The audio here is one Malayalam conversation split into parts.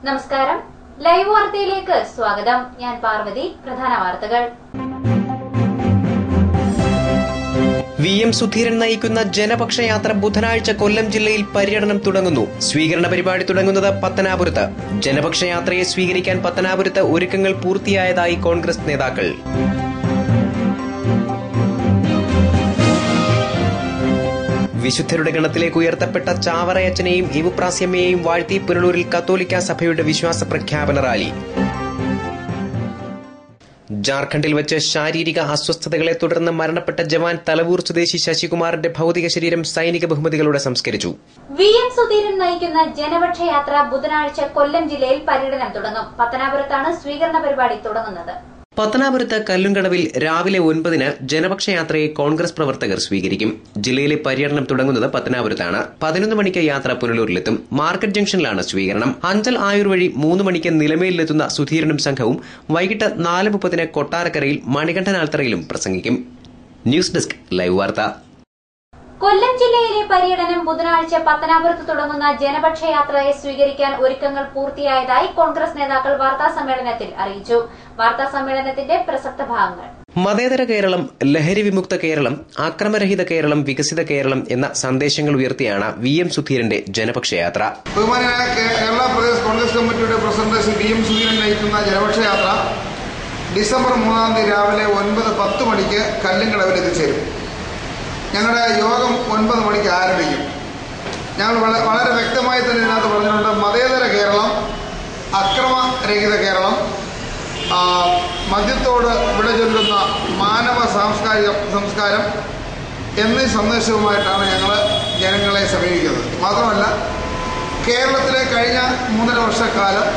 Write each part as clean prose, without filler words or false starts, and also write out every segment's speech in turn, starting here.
നമസ്കാരം. ലൈവ് വാർത്തയിലേക്ക് സ്വാഗതം. ഞാൻ പാർവതി. പ്രധാന വാർത്തകൾ. VM സുധീരൻ നയിക്കുന്ന ജനപക്ഷയാത്ര ബുധനാഴ്ച കൊല്ലം ജില്ലയിൽ പര്യടനം തുടങ്ങുന്നു. സ്വീകരണ പരിപാടി തുടങ്ങുന്നത് പത്തനാപുരത്ത്. ജനപക്ഷയാത്രയെ സ്വീകരിക്കാൻ പത്തനാപുരത്ത് ഒരുക്കങ്ങൾ പൂർത്തിയായതായി കോൺഗ്രസ് നേതാക്കൾ. വിശുദ്ധരുടെ ഗണത്തിലേക്ക് ഉയർത്തപ്പെട്ട ചാവറയച്ചനെയും ഏവുപ്രാസ്യമ്മയെയും വാഴ്ത്തി പുനലൂരിൽ കത്തോലിക്ക സഭയുടെ വിശ്വാസ പ്രഖ്യാപന റാലി. ജാർഖണ്ഡിൽ വെച്ച് ശാരീരിക അസ്വസ്ഥതകളെ തുടർന്ന് മരണപ്പെട്ട ജവാൻ തലവൂർ സ്വദേശി ശശികുമാറിന്റെ ഭൌതിക ശരീരം സൈനിക ബഹുമതികളോടെ സംസ്കരിച്ചു. VM സുധീരൻ നയിക്കുന്ന ജനപക്ഷയാത്ര ബുധനാഴ്ച കൊല്ലം ജില്ലയിൽ പര്യടനം തുടങ്ങും. പത്തനാപുരത്താണ് സ്വീകരണ പരിപാടി തുടങ്ങുന്നത്. പത്തനാപുരത്ത് കല്ലുംകടവിൽ രാവിലെ 9-ന് ജനപക്ഷയാത്രയെ കോൺഗ്രസ് പ്രവർത്തകർ സ്വീകരിക്കും. ജില്ലയിലെ പര്യടനം തുടങ്ങുന്നത് പത്തനാപുരത്താണ്. 11 മണിക്ക് യാത്ര പുനലൂരിലെത്തും. മാർക്കറ്റ് ജംഗ്ഷനിലാണ് സ്വീകരണം. അഞ്ചൽ ആയൂർ വഴി 3 മണിക്ക് നിലമേലിലെത്തുന്ന സുധീരനും സംഘവും വൈകിട്ട് 4:30-ന് കൊട്ടാരക്കരയിൽ മണികണ്ഠനാൽത്തറയിലും പ്രസംഗിക്കും. ന്യൂസ് ഡെസ്ക് ലൈവ് വാർത്ത. കൊല്ലം ജില്ലയിലെ പര്യടനം ബുധനാഴ്ച പത്തനാപുരത്ത് തുടങ്ങുന്ന ജനപക്ഷയാത്രയെ സ്വീകരിക്കാൻ ഒരുക്കങ്ങൾ പൂർത്തിയായതായി കോൺഗ്രസ് നേതാക്കൾ വാർത്താസമ്മേളനത്തിൽ അറിയിച്ചു. വാർത്താസമ്മേളനത്തിന്റെ പ്രസക്ത ഭാഗങ്ങൾ: മതേതര കേരളം, ലഹരി വിമുക്ത കേരളം, അക്രമരഹിത കേരളം, വികസിത കേരളം എന്ന സന്ദേശങ്ങൾ ഉയർത്തിയാണ് VM സുധീരന്റെ ജനപക്ഷയാത്ര. ബഹുമാനായ കേരള പ്രദേശ് കോൺഗ്രസ് കമ്മിറ്റിയുടെ പ്രസിഡന്റ് VM സുധീരൻ നയിക്കുന്ന ജനപക്ഷയാത്ര ഡിസംബർ 3 രാവിലെ 9-10 മണിക്ക് കല്ലുംകടവിൽ എത്തിച്ചേരും. ഞങ്ങളുടെ യോഗം 9 മണിക്ക് ആരംഭിക്കും. ഞങ്ങൾ വളരെ വ്യക്തമായി തന്നെ ഇതിനകത്ത് പറഞ്ഞിട്ടുണ്ട്. മതേതര കേരളം, അക്രമരഹിത കേരളം, മദ്യത്തോട് വിട ചൊല്ലുന്ന മാനവ സംസ്കാരം എന്നീ സന്ദേശവുമായിട്ടാണ് ഞങ്ങൾ ജനങ്ങളെ സമീപിക്കുന്നത്. മാത്രമല്ല, കേരളത്തിലെ കഴിഞ്ഞ 3.5 വർഷക്കാലം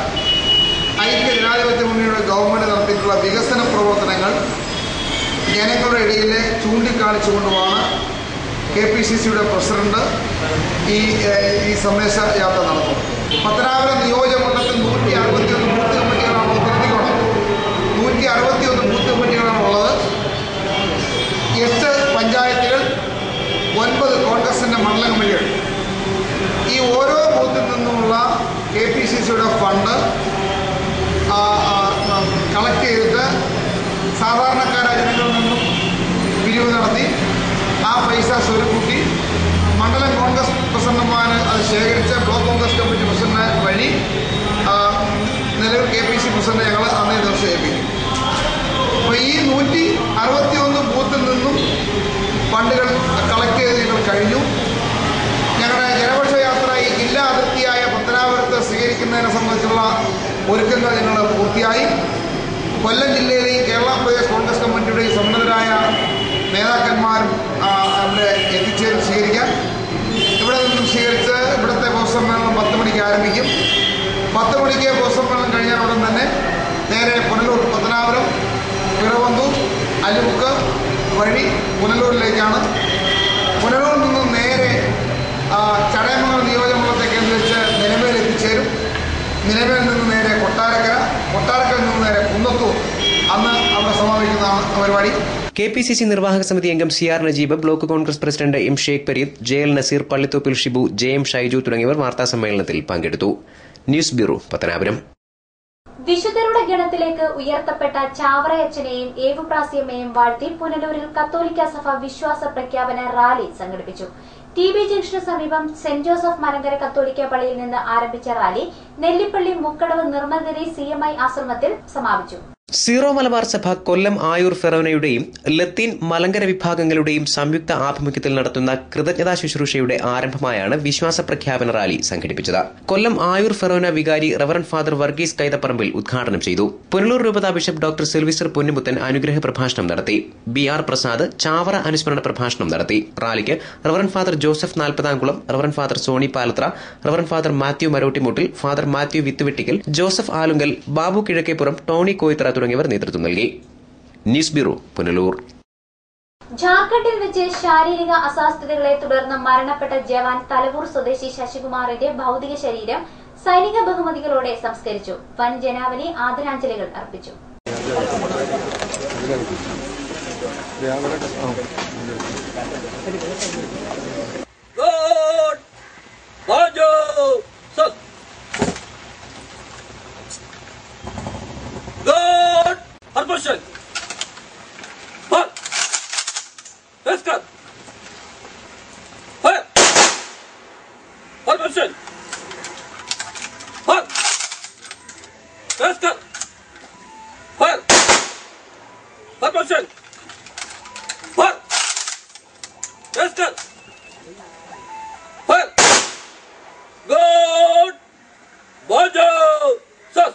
ഐക്യ ജനാധിപത്യ മുന്നണിയുടെ ഗവൺമെന്റ് നടത്തിയിട്ടുള്ള വികസന പ്രവർത്തനങ്ങൾ ജനങ്ങളുടെ ഇടയിലെ ചൂണ്ടിക്കാണിച്ചുകൊണ്ടുമാണ് KPCCയുടെ പ്രസിഡന്റ് ഈ സന്ദേശ യാത്ര നടത്തുന്നത്. പത്തനാപുരം നിയോജകമണ്ഡലത്തിൽ 161 ബൂത്ത് കമ്മിറ്റികളാണ് ഉൾപ്പെടുത്തിക്കൊണ്ടത്. 161 ബൂത്ത് കമ്മിറ്റികളാണ് ഉള്ളത്. 8 പഞ്ചായത്തുകൾ, 9 കോൺഗ്രസിന്റെ മണ്ഡല കമ്മിറ്റികൾ. ഈ ഓരോ ബൂത്തിൽ നിന്നുമുള്ള KPCCയുടെ ഫണ്ട് കളക്ട് ചെയ്തിട്ട് സാധാരണക്കാരായ ജനങ്ങളിൽ നിന്നും പിരിവ് നടത്തി ആ പൈസ സ്വരുക്കൂട്ടി മണ്ഡലം കോൺഗ്രസ് പ്രസിഡന്റുമാർ അത് ശേഖരിച്ച് ബ്ലോക്ക് കോൺഗ്രസ് കമ്മിറ്റി പ്രസിഡന്റ് വഴി നിലവിൽ KPC പ്രസിഡന്റ് ഞങ്ങൾ അന്നേ ദിവസം ഏൽപ്പിക്കും. അപ്പോൾ ഈ 161 ബൂത്തിൽ നിന്നും ഫണ്ടുകൾ കളക്ട് ചെയ്ത് ഞങ്ങൾ കഴിഞ്ഞു. ഞങ്ങളുടെ ജനപക്ഷയാത്ര ഈ ജില്ലാ അതിർത്തിയായ പത്തനാപുരത്ത് സ്വീകരിക്കുന്നതിനെ സംബന്ധിച്ചുള്ള ഒരുക്കങ്ങൾ ഞങ്ങൾ പൂർത്തിയായി. കൊല്ലം ജില്ലയിലെയും കേരള പ്രദേശ് കോൺഗ്രസ് കമ്മിറ്റിയുടെയും സന്നദ്ധരായ നേതാക്കന്മാരും അവിടെ എത്തിച്ചേർന്ന് സ്വീകരിക്കാം. ഇവിടെ നിന്നും സ്വീകരിച്ച് ഇവിടുത്തെ പൊതുസമ്മേളനം 10 മണിക്ക് ആരംഭിക്കും. 10 മണിക്ക് പൊതുസമ്മേളനം കഴിഞ്ഞാൽ ഉടൻ തന്നെ നേരെ പുനലൂർ, പത്തനാപുരം, പിറവന്തൂർ, അലുമുക്ക് വഴി പുനലൂരിലേക്കാണ്. പുനലൂരിൽ നിന്നും നേരെ ചടയമംഗലം നിയോജകമണ്ഡലത്തെ കേന്ദ്രീകരിച്ച് നിലമേൽ എത്തിച്ചേരും. നിലമേൽ നിന്ന് നേരെ കൊട്ടാരക്കരയിൽ നിന്ന് നേരെ കുന്നത്തൂർ, അന്ന് അവിടെ സമാപിക്കുന്നതാണ് പരിപാടി. KPCC നിർവാഹക സമിതി അംഗം CR Najeeb, block Congress president M Sheikh Pareed, JL Nazeer, Pallithoppil Shibu, JM Shaiju തുടങ്ങിയവർ വാർത്താസമ്മേളനത്തിൽ പങ്കെടുത്തു. News bureau, Pathanapuram. വിശുദ്ധരുടെ ഗണത്തിലേക്ക് ഉയർത്തപ്പെട്ട ചാവറയച്ചനെയും ഏവുപ്രാസ്യമ്മയെയും വാഴ്ത്തി പുനലൂരിൽ കത്തോലിക്ക സഭ വിശ്വാസ പ്രഖ്യാപന റാലി സംഘടിപ്പിച്ചു. TB ജംഗ്ഷന് സമീപം സെന്റ് ജോസഫ് മലങ്കര കത്തോലിക്ക പള്ളിയിൽ നിന്ന് ആരംഭിച്ച റാലി നെല്ലിപ്പള്ളി മുക്കടവ് നിർമ്മൽഗിരി CMI ആശ്രമത്തിൽ സമാപിച്ചു. സീറോ മലബാർ സഭ കൊല്ലം ആയൂർ ഫെറോനയുടെയും ലത്തീൻ മലങ്കര വിഭാഗങ്ങളുടെയും സംയുക്ത ആഭിമുഖ്യത്തിൽ നടത്തുന്ന കൃതജ്ഞതാ ശുശ്രൂഷയുടെ ആരംഭമായാണ് വിശ്വാസ പ്രഖ്യാപന റാലി സംഘടിപ്പിച്ചത്. കൊല്ലം ആയൂർ ഫെറോന വികാരി റവറൻ ഫാദർ വർഗീസ് കൈതപ്പറമ്പിൽ ഉദ്ഘാടനം ചെയ്തു. പുനലൂർ രൂപതാ ബിഷപ്പ് ഡോക്ടർ സിൽവിസ്റ്റർ പൊന്നുമുത്തൻ അനുഗ്രഹ പ്രഭാഷണം നടത്തി. BR പ്രസാദ് ചാവറ അനുസ്മരണ പ്രഭാഷണം നടത്തി. റാലിക്ക് reverend father Joseph Nalpathamkulam, reverend father Sony Palathra, reverend father Mathew Marottimuttil, father Mathew Vithuvettickal, Joseph Alunkal, Babu Kizhakkeppuram, Tony Koithra തുടങ്ങിയവർ നേതൃത്വം നൽകി. News bureau, Punalur. ജാർഖണ്ഡിൽ വെച്ച് ശാരീരിക അസ്വസ്ഥതകളെ തുടർന്ന് മരണപ്പെട്ട ജവാൻ തലവൂർ സ്വദേശി ശശികുമാറിന്റെ ഭൌതിക ശരീരം സൈനിക ബഹുമതികളോടെ സംസ്കരിച്ചു. വൻ ജനാവലി ആദരാഞ്ജലികൾ അർപ്പിച്ചു. Formation. Halt. Let's go. Halt. Formation. Halt. Let's go. Halt. Formation. Halt. Let's go. Halt. Good. Bonjour. Sir.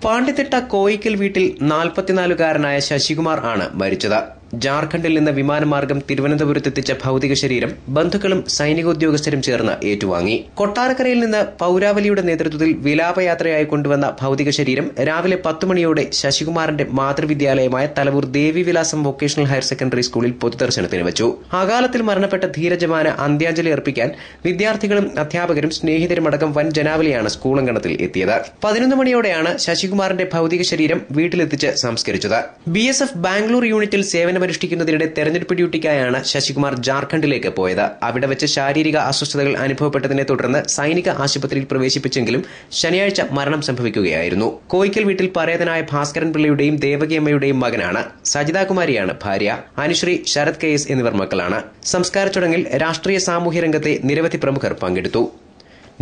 പാണ്ഡിത്തിട്ട Koyikkal വീട്ടിൽ 44-കാരനായ ശശികുമാർ ആണ് മരിച്ചത്. ജാർഖണ്ഡിൽ നിന്ന് വിമാനമാർഗം തിരുവനന്തപുരത്തെത്തിച്ച ഭൌതിക ശരീരം ബന്ധുക്കളും സൈനികോദ്യോഗസ്ഥരും ചേർന്ന് ഏറ്റുവാങ്ങി. കൊട്ടാരക്കരയിൽ നിന്ന് പൌരാവലിയുടെ നേതൃത്വത്തിൽ വിലാപയാത്രയായി കൊണ്ടുവന്ന ഭൌതിക ശരീരം രാവിലെ 10 മണിയോടെ ശശികുമാറിന്റെ മാതൃവിദ്യാലയമായ Thalavoor Devivilasam vocational higher secondary സ്കൂളിൽ പൊതുദർശനത്തിന് വെച്ചു. അകാലത്തിൽ മരണപ്പെട്ട ധീരജവാന് അന്ത്യാഞ്ജലി അർപ്പിക്കാൻ വിദ്യാർത്ഥികളും അധ്യാപകരും സ്നേഹിതരുമടക്കം വൻ ജനാവലിയാണ് സ്കൂൾ അങ്കണത്തിൽ എത്തിയത്. 11 മണിയോടെയാണ് ശശികുമാറിന്റെ ഭൌതിക ശരീരം വീട്ടിലെത്തിച്ച് സംസ്കരിച്ചത്. BSF ബാംഗ്ലൂർ യൂണിറ്റിൽ സേവനമനുഷ്ഠിക്കുന്നതിനിടെ തെരഞ്ഞെടുപ്പ് ഡ്യൂട്ടിക്കായാണ് ശശികുമാർ ജാർഖണ്ഡിലേക്ക് പോയത്. അവിടെ വെച്ച് ശാരീരിക അസ്വസ്ഥതകൾ അനുഭവപ്പെട്ടതിനെ തുടർന്ന് സൈനിക ആശുപത്രിയിൽ പ്രവേശിപ്പിച്ചെങ്കിലും ശനിയാഴ്ച മരണം സംഭവിക്കുകയായിരുന്നു. കോയിക്കൽ വീട്ടിൽ പരേതനായ ഭാസ്കരൻ പിള്ളയുടെയും ദേവകിയമ്മയുടെയും മകനാണ്. സജിതാകുമാരിയാണ് ഭാര്യ. അനുശ്രീ, ശരത് KS എന്നിവർ മക്കളാണ്. സംസ്കാര ചടങ്ങിൽ രാഷ്ട്രീയ സാമൂഹ്യ രംഗത്തെ നിരവധി പ്രമുഖർ പങ്കെടുത്തു.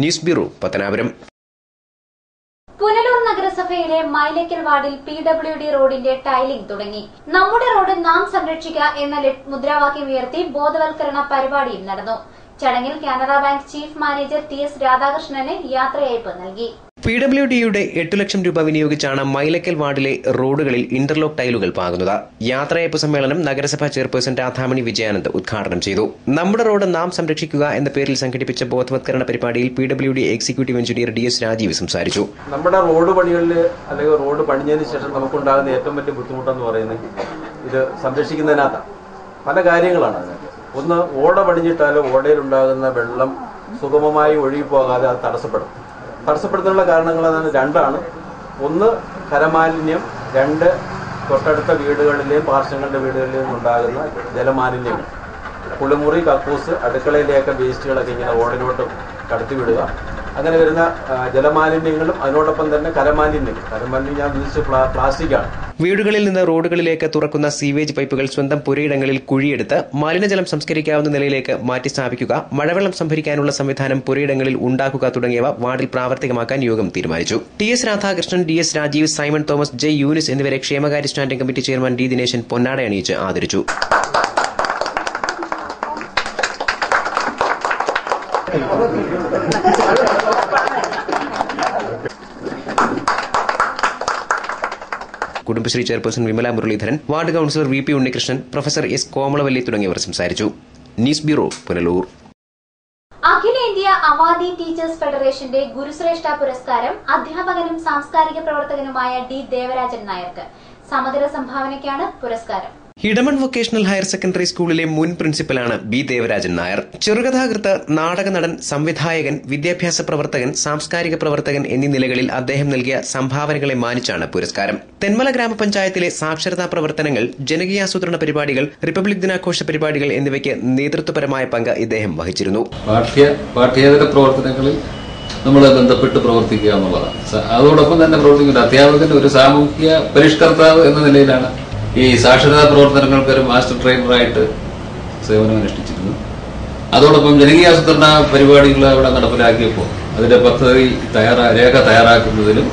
News bureau, Pathanapuram. പുനലൂർ നഗരസഭയിലെ മൈലക്കൽ വാർഡിൽ PWD റോഡിന്റെ ടൈലിംഗ് തുടങ്ങി. നമ്മുടെ റോഡ് നാം സംരക്ഷിക്കുക എന്ന മുദ്രാവാക്യം ഉയർത്തി ബോധവൽക്കരണ പരിപാടിയും നടന്നു. ചടങ്ങിൽ Canara bank chief manager TS രാധാകൃഷ്ണന് യാത്രയയപ്പ് നൽകി. PWDയുടെ 8 ലക്ഷം രൂപ വിനിയോഗിച്ചാണ് മൈലക്കൽ വാർഡിലെ റോഡുകളിൽ ഇന്റർലോക്ക് ടൈലുകൾ പാകുന്നത്. യാത്രയയപ്പ് സമ്മേളനം നഗരസഭാ ചെയർപേഴ്സൺ രാധാമണി വിജയാനന്ദ് ഉദ്ഘാടനം ചെയ്തു. നമ്മുടെ റോഡ് നാം സംരക്ഷിക്കുക എന്ന പേരിൽ സംഘടിപ്പിച്ച ബോധവത്കരണ പരിപാടിയിൽ PWD executive engineer DS Rajeev സംസാരിച്ചു. നമ്മുടെ റോഡ് പണികളിൽ അല്ലെങ്കിൽ റോഡ് പണിഞ്ഞതിന് ശേഷം നമുക്കുണ്ടാകുന്ന ഏറ്റവും വലിയ ബുദ്ധിമുട്ടെന്ന് പറയുന്നത് ഇത് സംരക്ഷിക്കുന്നതിനകത്താണ്. പല കാര്യങ്ങളാണ് അതിനകത്ത്. ഒന്ന്, ഓട പണിഞ്ഞിട്ടാലോ ഓടയിലുണ്ടാകുന്ന വെള്ളം സുഗമമായി ഒഴുകിപ്പോകാതെ അത് തടസ്സപ്പെടുത്താനുള്ള കാരണങ്ങൾ അതാണ്. രണ്ടാണ്. ഒന്ന്, കരമാലിന്യം. രണ്ട്, തൊട്ടടുത്ത വീടുകളിലെയും പാർശ്വങ്ങളുടെ വീടുകളിലെയും ഉണ്ടാകുന്ന ജലമാലിന്യങ്ങൾ. കുളിമുറി, കക്കൂസ്, അടുക്കളയിലെയൊക്കെ വേസ്റ്റുകളൊക്കെ ഇങ്ങനെ റോഡിലോട്ട് കടത്തിവിടുക. അങ്ങനെ വരുന്ന ജലമാലിന്യങ്ങളും അതിനോടൊപ്പം തന്നെ കരമാലിന്യം ഞാൻ ഉദ്ദേശിച്ച പ്ലാസ്റ്റിക്കാണ്. വീടുകളിൽ നിന്ന് റോഡുകളിലേക്ക് തുറക്കുന്ന സീവേജ് പൈപ്പുകൾ സ്വന്തം പുരയിടങ്ങളിൽ കുഴിയെടുത്ത് മലിനജലം സംസ്കരിക്കാവുന്ന നിലയിലേക്ക് മാറ്റി സ്ഥാപിക്കുക, മഴവെള്ളം സംഭരിക്കാനുള്ള സംവിധാനം പുരയിടങ്ങളിൽ ഉണ്ടാക്കുക തുടങ്ങിയവ വാർഡിൽ പ്രാവർത്തികമാക്കാൻ യോഗം തീരുമാനിച്ചു. TS Radhakrishnan, DS Rajeev, Simon Thomas, J Younis എന്നിവരെ ക്ഷേമകാര്യ standing committee chairman D Dineshan പൊന്നാട അണിയിച്ച് ആദരിച്ചു. Kudumbashree chairperson Vimala Muraleedharan, ward councillor VP Unnikrishnan, professor S Komalavalli തുടങ്ങിയവർ സംസാരിച്ചു. News bureau, Punalur. അഖിലേന്ത്യാ അവാർഡി ടീച്ചേഴ്സ് ഫെഡറേഷന്റെ ഗുരുശ്രേഷ്ഠ പുരസ്കാരം അധ്യാപകനും സാംസ്കാരിക പ്രവർത്തകനുമായ D ദേവരാജൻ നായർക്ക്. സമഗ്ര സംഭാവനയ്ക്കാണ് പുരസ്കാരം. ഇടമൺ വൊക്കേഷണൽ ഹയർ സെക്കൻഡറി സ്കൂളിലെ മുൻ പ്രിൻസിപ്പലാണ് B ദേവരാജൻ നായർ. ചെറുകഥാകൃത്ത്, നാടക നടൻ, സംവിധായകൻ, വിദ്യാഭ്യാസ പ്രവർത്തകൻ, സാംസ്കാരിക പ്രവർത്തകൻ എന്നീ നിലകളിൽ അദ്ദേഹം നൽകിയ സംഭാവനകളെ മാനിച്ചാണ് പുരസ്കാരം. തെന്മല ഗ്രാമപഞ്ചായത്തിലെ സാക്ഷരതാ പ്രവർത്തനങ്ങൾ, ജനകീയാസൂത്രണ പരിപാടികൾ, റിപ്പബ്ലിക് ദിനാഘോഷ പരിപാടികൾ എന്നിവയ്ക്ക് നേതൃത്വപരമായ പങ്ക് ഇദ്ദേഹം വഹിച്ചിരുന്നു. പാഠ്യേതര പ്രവർത്തനങ്ങളിൽ നമ്മൾ ബന്ധപ്പെട്ട് പ്രവർത്തിക്കുക എന്നുള്ളതാണ്. അതോടൊപ്പം തന്നെ പ്രവർത്തിക്കുന്ന അധ്യാപകന്റെ ഒരു സാമൂഹിക പരിഷ്കർത്താവ് എന്ന നിലയിലാണ് ഈ സാക്ഷരതാ പ്രവർത്തനങ്ങൾക്ക് ഒരു മാസ്റ്റർ ട്രെയിനറായിട്ട് സേവനമനുഷ്ഠിച്ചിരുന്നു. അതോടൊപ്പം ജനകീയാസൂത്രണ പരിപാടികൾ അവിടെ നടപ്പിലാക്കിയപ്പോൾ അതിന്റെ പദ്ധതി രേഖ തയ്യാറാക്കുന്നതിലും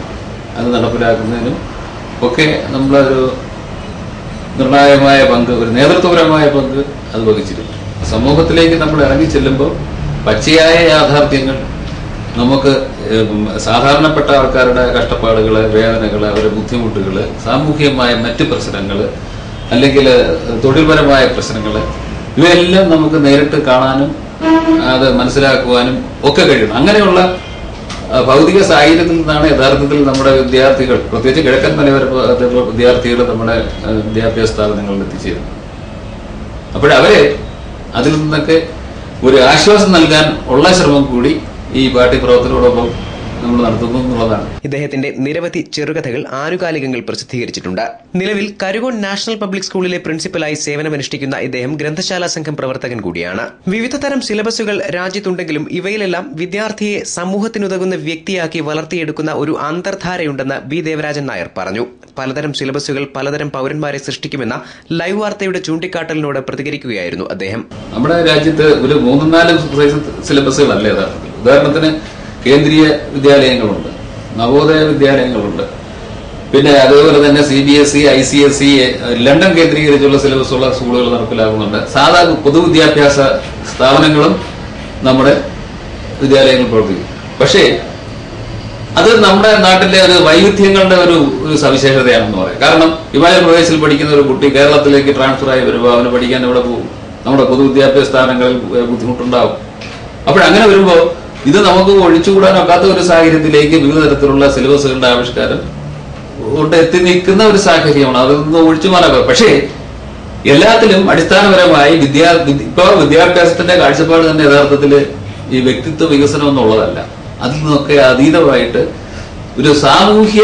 അത് നടപ്പിലാക്കുന്നതിനും ഒക്കെ നമ്മളൊരു നിർണായകമായ പങ്ക്, ഒരു നേതൃത്വപരമായ പങ്ക് അത് വഹിച്ചിരുന്നു. സമൂഹത്തിലേക്ക് നമ്മൾ ഇറങ്ങി ചെല്ലുമ്പോൾ പച്ചയായ യാഥാർത്ഥ്യങ്ങൾ, നമുക്ക് സാധാരണപ്പെട്ട ആൾക്കാരുടെ കഷ്ടപ്പാടുകള്, വേദനകള്, അവരുടെ ബുദ്ധിമുട്ടുകള്, സാമൂഹികമായ മറ്റ് പ്രശ്നങ്ങള്, അല്ലെങ്കിൽ തൊഴിൽപരമായ പ്രശ്നങ്ങള്, ഇവയെല്ലാം നമുക്ക് നേരിട്ട് കാണാനും അത് മനസ്സിലാക്കുവാനും ഒക്കെ കഴിയണം. അങ്ങനെയുള്ള ഭൗതിക സാഹചര്യത്തിൽ നിന്നാണ് യഥാർത്ഥത്തിൽ നമ്മുടെ വിദ്യാർത്ഥികൾ, പ്രത്യേകിച്ച് കിഴക്കൻ മലയോര വിദ്യാർത്ഥികൾ നമ്മുടെ വിദ്യാഭ്യാസ സ്ഥാപനങ്ങളിൽ എത്തിച്ചേരുന്നത്. അപ്പോഴവരെ അതിൽ നിന്നൊക്കെ ഒരു ആശ്വാസം നൽകാൻ ഉള്ള ശ്രമം കൂടി ഈ പാർട്ടി പ്രവർത്തനത്തോടൊപ്പം നമ്മൾ നടത്തുന്നു എന്നുള്ളതാണ്. ഇദ്ദേഹത്തിന്റെ നിരവധി ചെറുകഥകൾ ആനുകാലികങ്ങൾ പ്രസിദ്ധീകരിച്ചിട്ടുണ്ട്. നിലവിൽ കരുകോൺ നാഷണൽ പബ്ലിക് സ്കൂളിലെ പ്രിൻസിപ്പലായി സേവനമനുഷ്ഠിക്കുന്ന ഇദ്ദേഹം ഗ്രന്ഥശാല സംഘം പ്രവർത്തകൻ കൂടിയാണ്. വിവിധ തരം സിലബസുകൾ രാജ്യത്തുണ്ടെങ്കിലും ഇവയിലെല്ലാം വിദ്യാർത്ഥിയെ സമൂഹത്തിനുതകുന്ന വ്യക്തിയാക്കി വളർത്തിയെടുക്കുന്ന ഒരു അന്തർധാരയുണ്ടെന്ന് ബി ദേവരാജൻ നായർ പറഞ്ഞു. പലതരം സിലബസുകൾ പലതരം പൌരന്മാരെ സൃഷ്ടിക്കുമെന്ന ലൈവ് വാർത്തയുടെ ചൂണ്ടിക്കാട്ടലിനോട് പ്രതികരിക്കുകയായിരുന്നു അദ്ദേഹം. നമ്മുടെ രാജ്യത്ത് ഒരു 3-4 സിലബസുകളല്ല യഥാർത്ഥത്തിൽ. ഉദാഹരണത്തിന് കേന്ദ്രീയ വിദ്യാലയങ്ങളുണ്ട്, നവോദയ വിദ്യാലയങ്ങളുണ്ട്, പിന്നെ അതുപോലെ തന്നെ CBSE, ICSE, ലണ്ടൻ കേന്ദ്രീകരിച്ചുള്ള സിലബസുള്ള സ്കൂളുകൾ നടപ്പിലാക്കുന്നുണ്ട്. സാധാരണ പൊതുവിദ്യാഭ്യാസ സ്ഥാപനങ്ങളും നമ്മുടെ വിദ്യാലയങ്ങൾ പ്രവർത്തിക്കും. പക്ഷേ അത് നമ്മുടെ നാട്ടിലെ ഒരു വൈവിധ്യങ്ങളുടെ ഒരു സവിശേഷതയാണെന്ന് പറയാം. കാരണം ഹിമാചൽ പ്രദേശിൽ പഠിക്കുന്ന ഒരു കുട്ടി കേരളത്തിലേക്ക് ട്രാൻസ്ഫർ ആയി വരുമ്പോൾ അവന് പഠിക്കാൻ ഇവിടെ പോകും. നമ്മുടെ പൊതുവിദ്യാഭ്യാസ സ്ഥാപനങ്ങളിൽ ബുദ്ധിമുട്ടുണ്ടാവും. അപ്പോഴങ്ങനെ വരുമ്പോൾ ഇത് നമുക്ക് ഒഴിച്ചുകൂടാനൊക്കാത്ത ഒരു സാഹചര്യത്തിലേക്ക് വിവിധ തരത്തിലുള്ള സിലബസുകളുടെ ആവിഷ്കാരം കൊണ്ട് എത്തി നിൽക്കുന്ന ഒരു സാഹചര്യമാണ്. അതൊന്നും ഒഴിച്ചു മാറാം. പക്ഷേ എല്ലാത്തിലും അടിസ്ഥാനപരമായി ഇപ്പോൾ വിദ്യാഭ്യാസത്തിന്റെ കാഴ്ചപ്പാട് തന്നെ യഥാർത്ഥത്തിൽ ഈ വ്യക്തിത്വ വികസനം എന്നുള്ളതല്ല. അതിൽ നിന്നൊക്കെ അതീതമായിട്ട് ഒരു സാമൂഹ്യ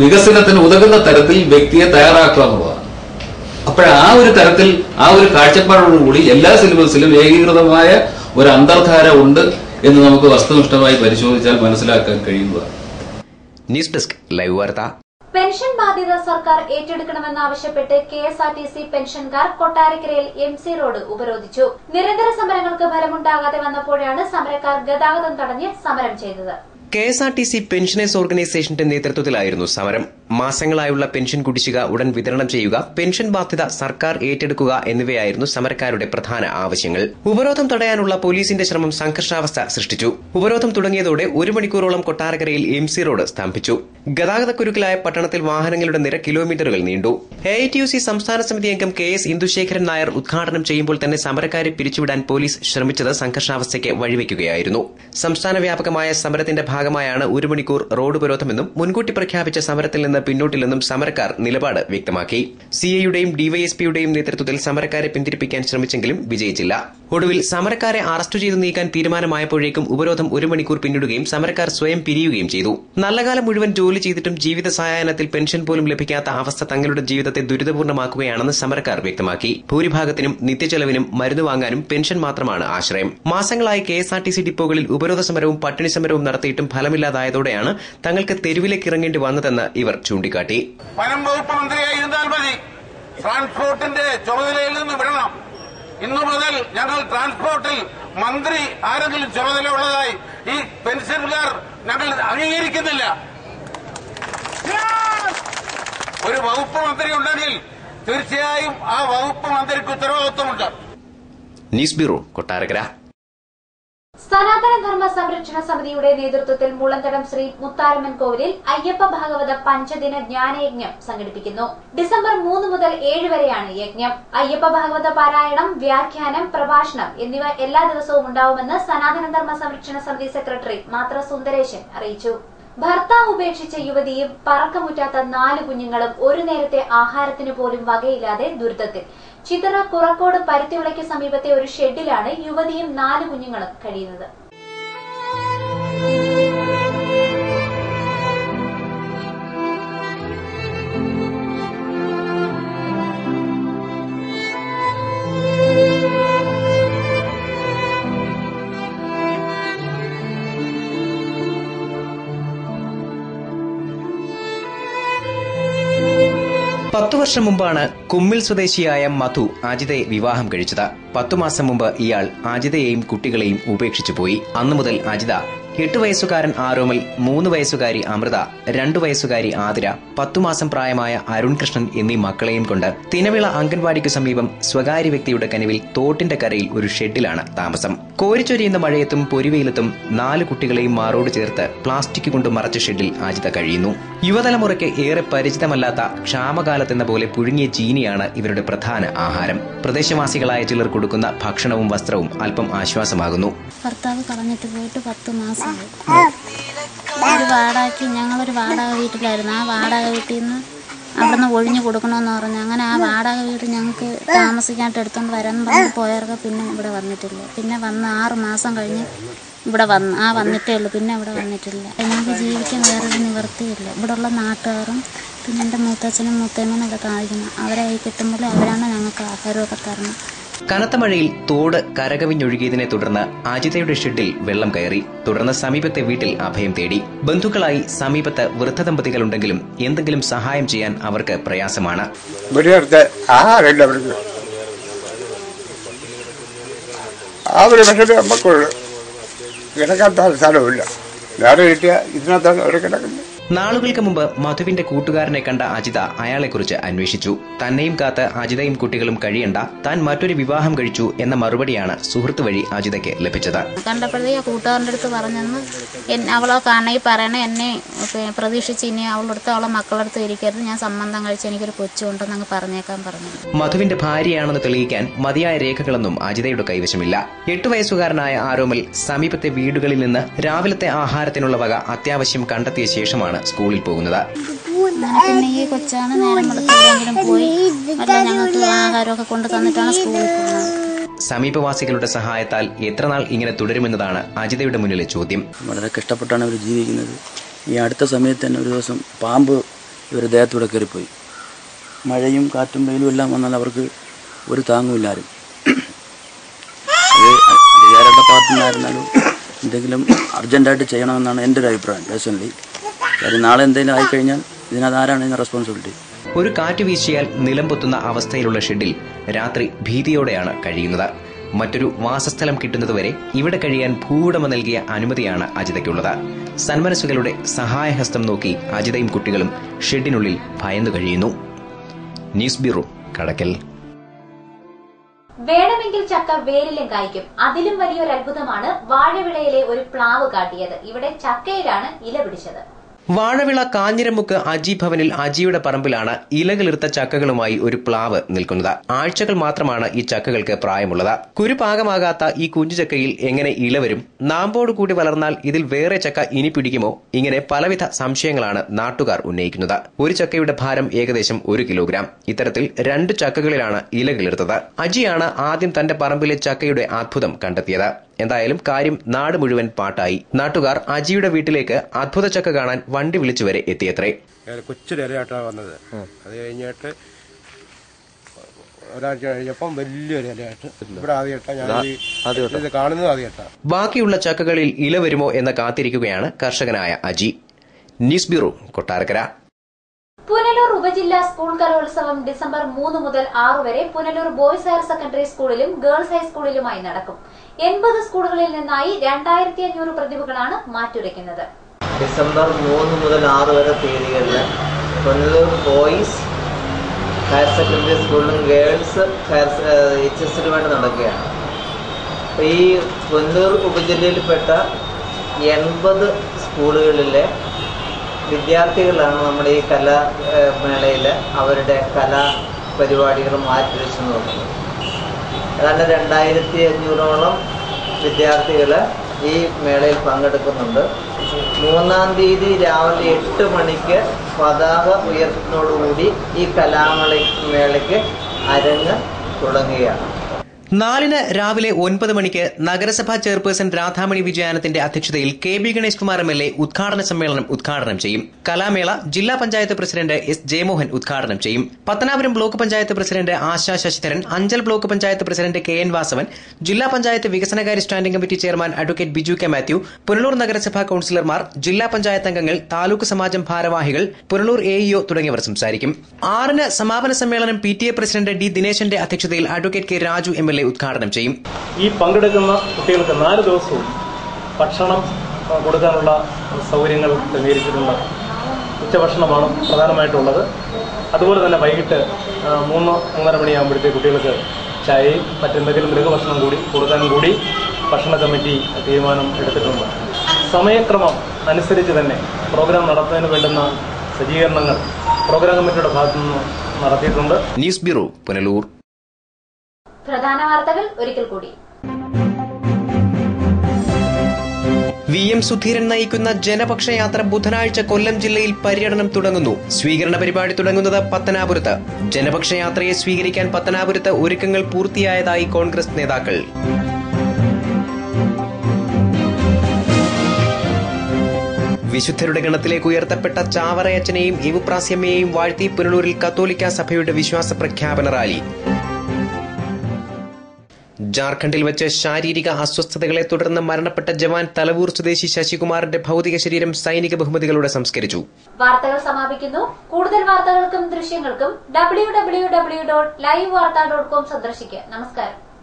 വികസനത്തിന് ഉതകുന്ന തരത്തിൽ വ്യക്തിയെ തയ്യാറാക്കുക എന്നുള്ളതാണ്. ആ ഒരു തരത്തിൽ ആ ഒരു കാഴ്ചപ്പാടോടുകൂടി എല്ലാ സിലബസിലും ഏകീകൃതമായ ഒരു അന്തർധാര ഉണ്ട് എന്ന് നമുക്ക് വസ്തുനിഷ്ഠമായി പരിശോധിച്ചാൽ മനസ്സിലാക്കാൻ കഴിയുന്നതാണ്. ന്യൂസ് ഡെസ്ക് ലൈവ് വാർത്ത. പെൻഷൻ ബാധ്യത സർക്കാർ ഏറ്റെടുക്കണമെന്നാവശ്യപ്പെട്ട് KSRTC പെൻഷൻകാർ കൊട്ടാരക്കരയിൽ MC റോഡ് ഉപരോധിച്ചു. നിരന്തര സമരങ്ങൾക്ക് ഫലമുണ്ടാകാതെ വന്നപ്പോഴാണ് സമരക്കാർ ഗതാഗതം തടഞ്ഞ് സമരം ചെയ്തത്. KSRTC പെൻഷനേഴ്സ് ഓർഗനൈസേഷന്റെ നേതൃത്വത്തിലായിരുന്നു സമരം. മാസങ്ങളായുള്ള പെൻഷൻ കുടിശ്ശിക ഉടൻ വിതരണം ചെയ്യുക, പെൻഷൻ ബാധ്യത സർക്കാർ ഏറ്റെടുക്കുക എന്നിവയായിരുന്നു സമരക്കാരുടെ പ്രധാന ആവശ്യങ്ങൾ. ഉപരോധം തടയാനുള്ള പോലീസിന്റെ ശ്രമം സംഘർഷാവസ്ഥ സൃഷ്ടിച്ചു. ഉപരോധം തുടങ്ങിയതോടെ 1 മണിക്കൂറോളം കൊട്ടാരക്കരയിൽ MC റോഡ് സ്തംഭിച്ചു. ഗതാഗതക്കുരുക്കിലായ പട്ടണത്തിൽ വാഹനങ്ങളുടെ നിര കിലോമീറ്ററുകൾ നീണ്ടു. AITUC സംസ്ഥാന സമിതി അംഗം KS ഇന്ദുശേഖരൻ നായർ ഉദ്ഘാടനം ചെയ്യുമ്പോൾ തന്നെ സമരക്കാരെ പിരിച്ചുവിടാൻ പോലീസ് ശ്രമിച്ചത് സംഘർഷാവസ്ഥയ്ക്ക് വഴിവെക്കുകയായിരുന്നു. സംസ്ഥാന വ്യാപകമായ സമരത്തിന്റെ ഭാഗമായാണ് 1 മണിക്കൂർ റോഡ് ഉപരോധമെന്നും മുൻകൂട്ടി പ്രഖ്യാപിച്ച സമരത്തിൽ നിന്ന് പിന്നോട്ടില്ലെന്നും സമരക്കാർ നിലപാട് വ്യക്തമാക്കി. CIയുടെയും DYSPയുടെയും നേതൃത്വത്തിൽ സമരക്കാരെ പിന്തിരിപ്പിക്കാൻ ശ്രമിച്ചെങ്കിലും വിജയിച്ചില്ല. ഒടുവിൽ സമരക്കാരെ അറസ്റ്റ് ചെയ്തു നീക്കാൻ തീരുമാനമായപ്പോഴേക്കും ഉപരോധം 1 മണിക്കൂർ പിന്നിടുകയും സമരക്കാർ സ്വയം പിരിയുകയും ചെയ്തു. നല്ല കാലം മുഴുവൻ ജോലി ചെയ്തിട്ടും ജീവിത സഹായനത്തിൽ പെൻഷൻ പോലും ലഭിക്കാത്ത അവസ്ഥ തങ്ങളുടെ ജീവിതത്തെ ദുരിതപൂർണ്ണമാക്കുകയാണെന്ന് സമരക്കാർ വ്യക്തമാക്കി. ഭൂരിഭാഗത്തിനും നിത്യചെലവിനും മരുന്ന് വാങ്ങാനും പെൻഷൻ മാത്രമാണ് ആശ്രയം. മാസങ്ങളായി KSRTC ഡിപ്പോകളിൽ ഉപരോധ സമരവും പട്ടിണി സമരവും നടത്തിയിട്ടും ഫലമില്ലാതായതോടെയാണ് തങ്ങൾക്ക് തെരുവിലേക്ക് ഇറങ്ങേണ്ടി വന്നതെന്ന് ഇവർ ചൂണ്ടിക്കാട്ടി. വനം വകുപ്പ് മന്ത്രിയായിരുന്നാൽ മതി, ട്രാൻസ്പോർട്ടിന്റെ ചുമതലയിൽ നിന്ന് വിടണം. ഇന്നു മുതൽ ഞങ്ങൾ ട്രാൻസ്പോർട്ടിൽ മന്ത്രി ആരെങ്കിലും ചുമതല ഉള്ളതായി ഈ പെൻഷൻകാർ ഞങ്ങൾ അംഗീകരിക്കുന്നില്ല. ഒരു വകുപ്പ് മന്ത്രി ഉണ്ടെങ്കിൽ തീർച്ചയായും ആ വകുപ്പ് മന്ത്രിക്ക് ഉത്തരവാദിത്വമുണ്ട്. News bureau, Kottarakkara. സനാതന ധർമ്മ സംരക്ഷണ സമിതിയുടെ നേതൃത്വത്തിൽ മുളന്തടം ശ്രീ മുത്താരമ്മൻ കോവിലിൽ അയ്യപ്പ ഭാഗവത പഞ്ചദിന ജ്ഞാനയജ്ഞം സംഘടിപ്പിക്കുന്നു. ഡിസംബർ 3 മുതൽ 7 വരെയാണ് യജ്ഞം. അയ്യപ്പ ഭാഗവത പാരായണം, വ്യാഖ്യാനം, പ്രഭാഷണം എന്നിവ എല്ലാ ദിവസവും ഉണ്ടാവുമെന്ന് സനാതന ധർമ്മ സംരക്ഷണ സമിതി സെക്രട്ടറി മാത്ര സുന്ദരേശൻ അറിയിച്ചു. ഭർത്താവ് ഉപേക്ഷിച്ച യുവതിയും പറക്കമുറ്റാത്ത 4 കുഞ്ഞുങ്ങളും ഒരു നേരത്തെ ആഹാരത്തിന് പോലും വകയില്ലാതെ ദുരിതത്തിൽ. ചിതറ കുറക്കോട് പരുത്തിവിളയ്ക്ക് സമീപത്തെ ഒരു ഷെഡിലാണ് യുവതിയും 4 കുഞ്ഞുങ്ങളും കഴിയുന്നത്. പത്തു വർഷം മുമ്പാണ് കുമ്മിൽ സ്വദേശിയായ മധു ആജിതയെ വിവാഹം കഴിച്ചത്. 10 മാസം മുമ്പ് ഇയാൾ ആജിതയെയും കുട്ടികളെയും ഉപേക്ഷിച്ചു പോയി. അന്നു മുതൽ ആജിത 8 വയസ്സുകാരൻ ആരോമൽ, 3 വയസ്സുകാരി അമൃത, 2 വയസ്സുകാരി ആതിര, 10 മാസം പ്രായമായ അരുൺ കൃഷ്ണൻ എന്നീ മക്കളെയും കൊണ്ട് തിനവിള അംഗൻവാടിക്ക് സമീപം സ്വകാര്യ വ്യക്തിയുടെ കനിവിൽ തോട്ടിന്റെ കരയിൽ ഒരു ഷെഡിലാണ് താമസം. കോരിച്ചൊരിയുന്ന മഴയത്തും പൊരിവെയിലത്തും 4 കുട്ടികളെയും മാറോട് ചേർത്ത് പ്ലാസ്റ്റിക് കൊണ്ട് മറച്ച ഷെഡിൽ ആജിത കഴിയുന്നു. യുവതലമുറയ്ക്ക് ഏറെ പരിചിതമല്ലാത്ത ക്ഷാമകാലത്തെന്ന പോലെ പുഴുങ്ങിയ ചീനിയാണ് ഇവരുടെ പ്രധാന ആഹാരം. പ്രദേശവാസികളായ ചിലർ കൊടുക്കുന്ന ഭക്ഷണവും വസ്ത്രവും അല്പം ആശ്വാസമാകുന്നു. ഭർത്താവ് കളഞ്ഞിട്ട് പോയിട്ട് 10 മാസമായി. ഞങ്ങളൊരു വാടക വീട്ടിലായിരുന്നു. ആ വാടക വീട്ടിൽ നിന്ന് അവിടുന്ന് ഒഴിഞ്ഞു കൊടുക്കണമെന്ന് പറഞ്ഞു. അങ്ങനെ ആ വാടക വീട് ഞങ്ങൾക്ക് താമസിക്കാനായിട്ട് എടുത്തുകൊണ്ട് വരാൻ പറഞ്ഞ് പോയവർക്ക് പിന്നെ ഇവിടെ വന്നിട്ടില്ല. പിന്നെ വന്ന് 6 മാസം കഴിഞ്ഞ് ഇവിടെ വന്നിട്ടേ ഉള്ളൂ. പിന്നെ ഇവിടെ വന്നിട്ടില്ല. ഞങ്ങൾക്ക് ജീവിക്കാൻ വേറൊരു നിവൃത്തിയില്ല. ഇവിടെ ഉള്ള നാട്ടുകാരും പിന്നെ എൻ്റെ മൂത്തച്ഛനും മൂത്തമ്മനും ഇവിടെ താമസിക്കുന്നു. അവരെ കൈ കിട്ടുമ്പോൾ അവരാണ് ഞങ്ങൾക്ക് ആഹാരമൊക്കെ തരണം. കനത്ത മഴയിൽ തോട് കരകവിഞ്ഞൊഴുകിയതിനെ തുടർന്ന് അജിതയുടെ ഷെഡിൽ വെള്ളം കയറി. തുടർന്ന് സമീപത്തെ വീട്ടിൽ അഭയം തേടി. ബന്ധുക്കളായി സമീപത്ത് വൃദ്ധ ദമ്പതികളുണ്ടെങ്കിലും എന്തെങ്കിലും സഹായം ചെയ്യാൻ അവർക്ക് പ്രയാസമാണ്. നാളുകൾക്ക് മുമ്പ് മധുവിന്റെ കൂട്ടുകാരനെ കണ്ട അജിത അയാളെക്കുറിച്ച് അന്വേഷിച്ചു. തന്നെയും കാത്ത് അജിതയും കുട്ടികളും കഴിയണ്ട, താൻ മറ്റൊരു വിവാഹം കഴിച്ചു എന്ന മറുപടിയാണ് സുഹൃത്ത് വഴി അജിതയ്ക്ക് ലഭിച്ചത്. കണ്ടപ്പോഴേ കൂട്ടുകാരൻ്റെ അടുത്ത് പറഞ്ഞെന്ന് അവളെ കാണണമെങ്കിൽ പറയണേ, എന്നെ പ്രതീക്ഷിച്ച് ഇനി അവളടുത്ത് അവളെ മക്കളടുത്ത് ഇരിക്കരുത്, ഞാൻ സംബന്ധം കഴിച്ച് എനിക്കൊരു കൊച്ചുണ്ടെന്ന് അങ്ങ് പറഞ്ഞേക്കാൻ പറഞ്ഞു. മധുവിന്റെ ഭാര്യയാണെന്ന് തെളിയിക്കാൻ മതിയായ രേഖകളൊന്നും അജിതയുടെ കൈവശമില്ല. 8 വയസ്സുകാരനായ ആരോമൽ സമീപത്തെ വീടുകളിൽ നിന്ന് രാവിലത്തെ ആഹാരത്തിനുള്ള വക അത്യാവശ്യം കണ്ടെത്തിയ ശേഷമാണ് സ്കൂളിൽ പോകുന്നത്. പിന്നെ ഈ കൊച്ചാണ് നേരം വെളുത്തെങ്കിലും പോയി ഞങ്ങൾക്ക് ആഹാരമൊക്കെ കൊണ്ട് തന്നിട്ടാണ് സ്കൂളിൽ പോകുന്നത്. സമീപവാസികളുടെ സഹായത്താൽ എത്ര നാൾ ഇങ്ങനെ തുടരുമെന്നതാണ് അജിതയുടെ മുന്നിലെ ചോദ്യം. വളരെ കഷ്ടപ്പെട്ടാണ് അവർ ജീവിക്കുന്നത്. ഈ അടുത്ത സമയത്ത് തന്നെ ഒരു ദിവസം പാമ്പ് ഇവർ ദേഹത്തൂടെ കയറിപ്പോയി. മഴയും കാറ്റും വെയിലും എല്ലാം വന്നാൽ അവർക്ക് ഒരു താങ്ങുമില്ലാരും. അത് അധികാരികളുടെ ഭാഗത്തു നിന്നായിരുന്നാലും എന്തെങ്കിലും അർജന്റായിട്ട് ചെയ്യണമെന്നാണ് എൻ്റെ ഒരു അഭിപ്രായം പേഴ്സണലി. കാര്യം നാളെ എന്തെങ്കിലും ആയിക്കഴിഞ്ഞാൽ ഇതിനകത്ത് ആരാണ് ഇതിന് റെസ്പോൺസിബിലിറ്റി? ഒരു കാറ്റ് വീശിയാൽ നിലംപൊത്തുന്ന അവസ്ഥയിലുള്ള ഷെഡിൽ രാത്രി ഭീതിയോടെയാണ് കഴിയുന്നത്. മറ്റൊരു വാസസ്ഥലം കിട്ടുന്നതുവരെ ഇവിടെ കഴിയാൻ ഭൂവുടമ നൽകിയ അനുമതിയാണ് അജിതയ്ക്കുള്ളത്. സന്മനസ്സുകളുടെ സഹായഹസ്തം നോക്കി അജിതയും കുട്ടികളും ഷെഡിനുള്ളിൽ ഭയന്നു കഴിയുന്നു. ന്യൂസ് ബ്യൂറോ, കടക്കൽ. വേണമെങ്കിൽ ചക്ക വേരിലും കായ്ക്കും. അതിലും വലിയൊരു അത്ഭുതമാണ് വാഴവിളയിലെ ഒരു പ്ലാവ് കാട്ടിയത്. ഇവിടെ ചക്കയിലാണ് ഇല പിടിച്ചത്. വാഴവിള കാഞ്ഞിരമുക്ക് അജി ഭവനിൽ അജിയുടെ പറമ്പിലാണ് ഇലകളിർത്ത ചക്കകളുമായി ഒരു പ്ലാവ് നിൽക്കുന്നത്. ആഴ്ചകൾ മാത്രമാണ് ഈ ചക്കകൾക്ക് പ്രായമുള്ളത്. കുരുപാകമാകാത്ത ഈ കുഞ്ഞു ചക്കയിൽ എങ്ങനെ ഇല വരും? നാമ്പോട് കൂടി വളർന്നാൽ ഇതിൽ വേറെ ചക്ക ഇനി പിടിക്കുമോ? ഇങ്ങനെ പലവിധ സംശയങ്ങളാണ് നാട്ടുകാർ ഉന്നയിക്കുന്നത്. ഒരു ചക്കയുടെ ഭാരം ഏകദേശം 1 കിലോഗ്രാം. ഇത്തരത്തിൽ 2 ചക്കകളിലാണ് ഇലകളിർത്തത്. അജിയാണ് ആദ്യം തന്റെ പറമ്പിലെ ചക്കയുടെ അത്ഭുതം കണ്ടെത്തിയത്. എന്തായാലും കാര്യം നാട് മുഴുവൻ പാട്ടായി. നാട്ടുകാർ അജിയുടെ വീട്ടിലേക്ക് അത്ഭുത ചക്ക കാണാൻ വണ്ടി വിളിച്ചു വരെ എത്തിയത്രേ. കൊച്ചൊരിലയായിട്ടാണ് വന്നത്. അത് കഴിഞ്ഞിട്ട് ഒരാഴ്ച കഴിഞ്ഞപ്പം വലിയൊരു ഇലയായിട്ട് ഇവിടെ ആദ്യമായിട്ടാണ് കാണുന്നത്. ആദ്യമായിട്ടാണ്. ബാക്കിയുള്ള ചക്കകളിൽ ഇല വരുമോ എന്ന് കാത്തിരിക്കുകയാണ് കർഷകനായ അജി. News bureau, Kottarakkara. പുനലൂർ ഉപജില്ലാ സ്കൂൾ കലോത്സവം ഡിസംബർ 3 മുതൽ 6 വരെ പുനലൂർ ബോയ്സ് ഹയർ സെക്കൻഡറി സ്കൂളിലും ഗേൾസ് ഹൈസ്കൂളിലുമായി നടക്കും. 80 സ്കൂളുകളിൽ നിന്നായി 2500 പ്രതിഭകളാണ് മാറ്റുരയ്ക്കുന്നത്. ഡിസംബർ 3 മുതൽ 6 വരെ തീയതികളിൽ പുനലൂർ ബോയ്സ് ഹയർ സെക്കൻഡറി സ്കൂളിലും ഗേൾസ് HSലും വേണ്ടി നടക്കുകയാണ്. ഈ പുനലൂർ ഉപജില്ലയിൽപ്പെട്ട 80 സ്കൂളുകളിലെ വിദ്യാർത്ഥികളാണ് നമ്മുടെ ഈ കലാമേളയിൽ അവരുടെ കലാപരിപാടികൾ മാറ്റിവെച്ച് നോക്കുന്നത്. ഏതാണ്ട് 2500ഓളം വിദ്യാർത്ഥികൾ ഈ മേളയിൽ പങ്കെടുക്കുന്നുണ്ട്. 3-ാം തീയതി രാവിലെ 8 മണിക്ക് പതാക ഉയർത്തുന്നതോടുകൂടി ഈ കലാമേളയ്ക്ക് അരങ്ങ് തുടങ്ങുകയാണ്. 4-ന് രാവിലെ 9 മണിക്ക് നഗരസഭാ ചെയർപേഴ്സൺ രാധാമണി വിജയാനന്ദന്റെ അധ്യക്ഷതയിൽ KB ഗണേഷ് കുമാർ MLA ഉദ്ഘാടന സമ്മേളനം ഉദ്ഘാടനം ചെയ്യും. കലാമേള ജില്ലാ പഞ്ചായത്ത് പ്രസിഡന്റ് S ജയമോഹൻ ഉദ്ഘാടനം ചെയ്യും. Pathanapuram block panchayat president Asha Sasidharan, Anchal block panchayat president KN Vasavan, ജില്ലാ പഞ്ചായത്ത് വികസനകാര്യ standing committee chairman advocate Biju K Mathew, Punalur നഗരസഭാ കൌൺസിലർമാർ, ജില്ലാ പഞ്ചായത്ത് അംഗങ്ങൾ, താലൂക്ക് സമാജം ഭാരവാഹികൾ, പുനലൂർ AEO തുടങ്ങിയവർ സംസാരിക്കും. 6-ന് സമാപന സമ്മേളനം PTA പ്രസിഡന്റ് D ദിനേശന്റെ അധ്യക്ഷതയിൽ അഡ്വക്കേറ്റ് K രാജു MLA ഉദ്ഘാടനം ചെയ്യും. ഈ പങ്കെടുക്കുന്ന കുട്ടികൾക്ക് 4 ദിവസവും ഭക്ഷണം കൊടുക്കാനുള്ള സൗകര്യങ്ങൾ ക്രമീകരിച്ചിട്ടുണ്ട്. ഉച്ചഭക്ഷണമാണ് പ്രധാനമായിട്ടുള്ളത്. അതുപോലെ തന്നെ വൈകിട്ട് 3-3:30 മണിയാകുമ്പോഴത്തേക്ക് കുട്ടികൾക്ക് ചായയും മറ്റെന്തെങ്കിലും ലഘുഭക്ഷണം കൂടി കൊടുക്കാനും കൂടി ഭക്ഷണ കമ്മിറ്റി തീരുമാനം എടുത്തിട്ടുണ്ട്. സമയക്രമം അനുസരിച്ച് തന്നെ പ്രോഗ്രാം നടത്തുന്നതിന് വേണ്ടുന്ന സജ്ജീകരണങ്ങൾ പ്രോഗ്രാം കമ്മിറ്റിയുടെ ഭാഗത്തുനിന്ന് നടത്തിയിട്ടുണ്ട്. News bureau, Punalur. പ്രധാന വാർത്തകൾ ഒരിക്കൽ കൂടി. VM സുധീരൻ നയിക്കുന്ന ജനപക്ഷയാത്ര ബുധനാഴ്ച കൊല്ലം ജില്ലയിൽ പര്യടനം തുടങ്ങുന്നു. സ്വീകരണ പരിപാടി തുടങ്ങുന്നത് പത്തനാപുരത്ത്. ജനപക്ഷയാത്രയെ സ്വീകരിക്കാൻ പത്തനാപുരത്ത് ഒരുക്കങ്ങൾ പൂർത്തിയായതായി കോൺഗ്രസ് നേതാക്കൾ. വിശുദ്ധരുടെ ഗണത്തിലേക്ക് ഉയർത്തപ്പെട്ട ചാവറയച്ചനെയും ഏവുപ്രാസ്യമ്മയെയും വാഴ്ത്തി പുനലൂരിൽ കത്തോലിക്ക സഭയുടെ വിശ്വാസ പ്രഖ്യാപന റാലി. ജാർഖണ്ഡിൽ വെച്ച് ശാരീരിക അസ്വസ്ഥതകളെ തുടർന്ന് മരണപ്പെട്ട ജവാൻ തലവൂർ സ്വദേശി ശശികുമാറിന്റെ ഭൌതിക ശരീരം സൈനിക ബഹുമതികളോടെ സംസ്കരിച്ചു. വാർത്തകൾ സമാപിക്കുന്നു. കൂടുതൽ വാർത്തകൾക്കും ദൃശ്യങ്ങൾക്കും www.livevarta.com സന്ദർശിക്കുക. നമസ്കാരം.